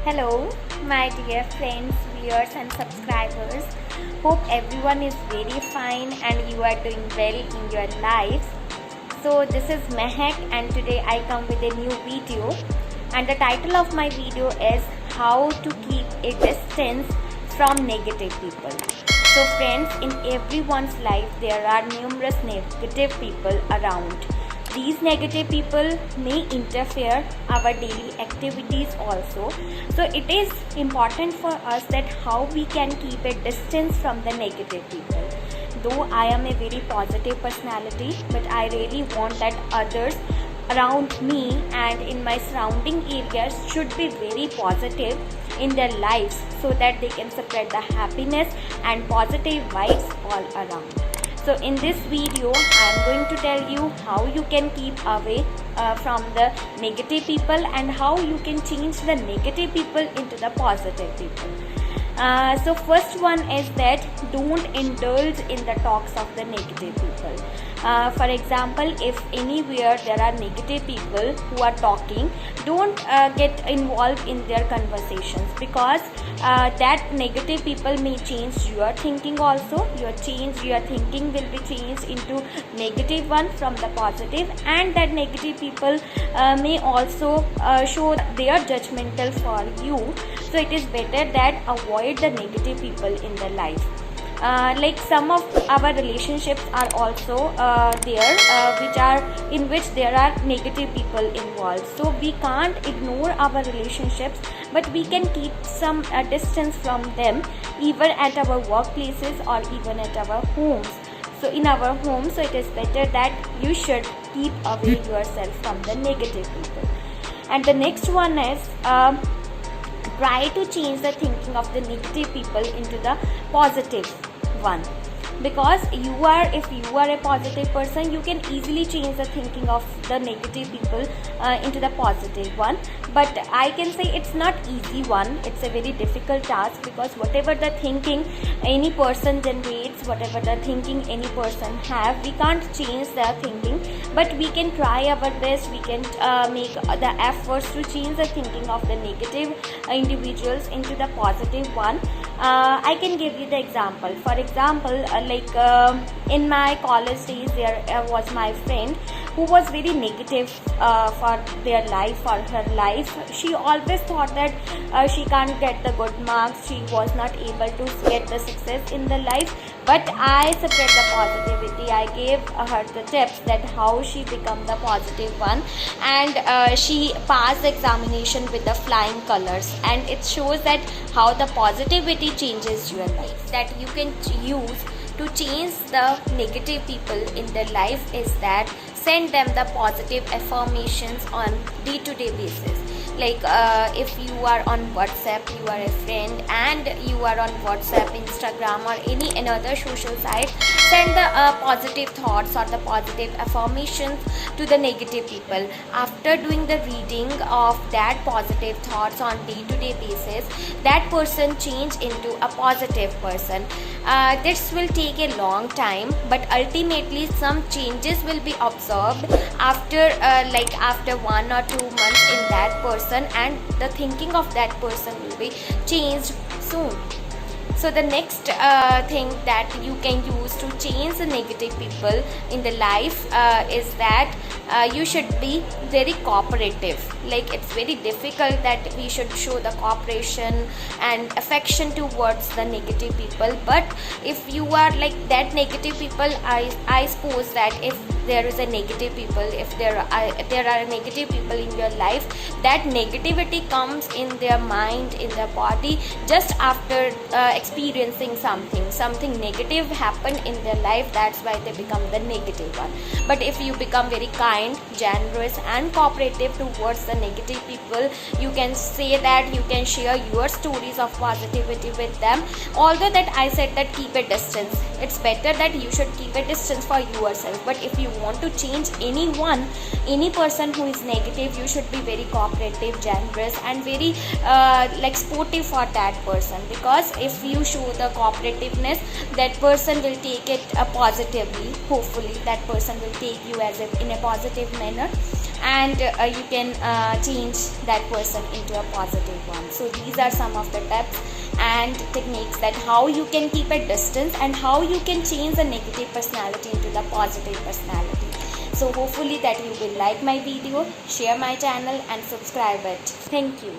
Hello, my dear friends, viewers, and subscribers. Hope everyone is very fine and you are doing well in your lives. So, this is Mehak, and today I come with a new video. And the title of my video is How to Keep a Distance from Negative People. So, friends, in everyone's life, there are numerous negative people around. These negative people may interfere our daily activities also. So it is important for us that how we can keep a distance from the negative people. Though I am a very positive personality, but I really want that others around me and in my surrounding areas should be very positive in their lives so that they can spread the happiness and positive vibes all around. So in this video, I am going to tell you how you can keep away from the negative people and how you can change the negative people into the positive people. So first one is that don't indulge in the talks of the negative people. For example, if anywhere there are negative people who are talking, don't get involved in their conversations, because that negative people may change your thinking also. Your thinking will be changed into negative one from the positive, and that negative people may also show their judgmental for you. So it is better that avoid the negative people in the life. Like some of our relationships are also there which there are negative people involved, so we can't ignore our relationships, but we can keep some distance from them, even at our workplaces or even at our homes. So in our home, so it is better that you should keep away yourself from the negative people. And the next one is try to change the thinking of the negative people into the positive one, because if you are a positive person, you can easily change the thinking of the negative people into the positive one. But I can say it's not easy one, it's a very difficult task, because whatever the thinking any person generates, whatever the thinking any person have, we can't change their thinking, but we can try our best. We can make the efforts to change the thinking of the negative individuals into the positive one. I can give you the example. For example, in my college days, there was my friend who was very negative for their life, for her life. She always thought that she can't get the good marks, she was not able to get the success in the life. But I spread the positivity. I gave her the tips that how she become the positive one, and she passed the examination with the flying colors. And it shows that how the positivity changes your life, that you can use to change the negative people in their life, is that send them the positive affirmations on day-to-day basis. Like if you are on WhatsApp, you are a friend and you are on WhatsApp, Instagram or any another social site, send the positive thoughts or the positive affirmations to the negative people. After doing the reading of that positive thoughts on day-to-day basis, that person change into a positive person. This will take a long time, but ultimately some changes will be observed after 1 or 2 months in that person, and the thinking of that person will be changed soon. So the next thing that you can use to change the negative people in the life is that you should be very cooperative. Like it's very difficult that we should show the cooperation and affection towards the negative people, but if you are like that negative people, I suppose that if there is a negative people, if there are negative people in your life, that negativity comes in their mind, in their body, just after experiencing something negative happen in their life. That's why they become the negative one. But if you become very kind, generous and cooperative towards the negative people, you can say that you can share your stories of positivity with them. Although that I said that keep a distance, it's better that you should keep a distance for yourself. But if you want to change any person who is negative, you should be very cooperative, generous and very sportive for that person, because if you show the cooperativeness, that person will take it positively. Hopefully that person will take you as in a positive manner. and you can change that person into a positive one. So these are some of the tips and techniques that how you can keep a distance and how you can change the negative personality into the positive personality. So hopefully that you will like my video, share my channel and subscribe it. Thank you.